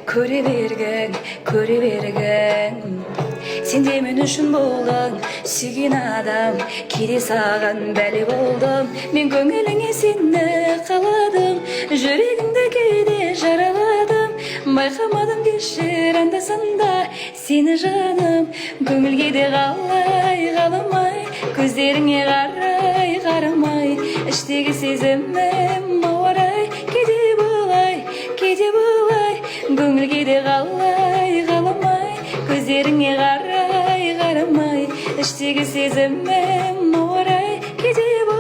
көре берген Сен де мен үшін болдың, сүйген адам Кейде саған бәле болдым Мен көңіліңе сені қаладым Жүрегімді кейде жараладым Байқамадым кешір анда-санда Сені жаным Көңілге де қаламай Көздеріңе қарамай Іштегі сезімім ауарай Кейде болай Көңілге де қаламай Көздеріңе қарамай Іштегі сезімім ауарай Кейде болай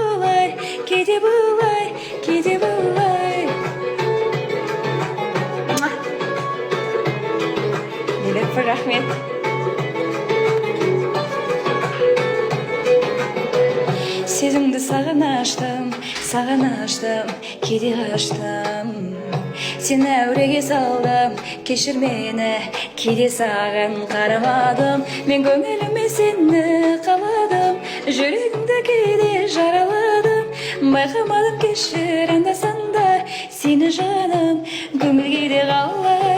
Нелеппір, рахмет. Сезімді саған аштым, кейде қаштым Сені әуреге салдым, кешір мені Кейде саған қарамадым Мен көңіліме сені қаладым Жүрегімді кейде жараладым Байқамадым кешір анда-санда Сені жаным Көңілге де қаламай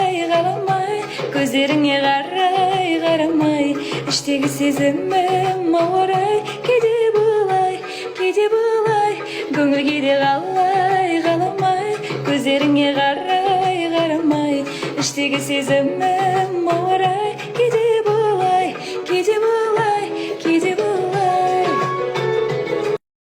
Көздеріңе қарамай Іштегі сезімім ауарай Кейде болай Көңілге де қаламай Көздеріңе қарамай Іштегі сезімім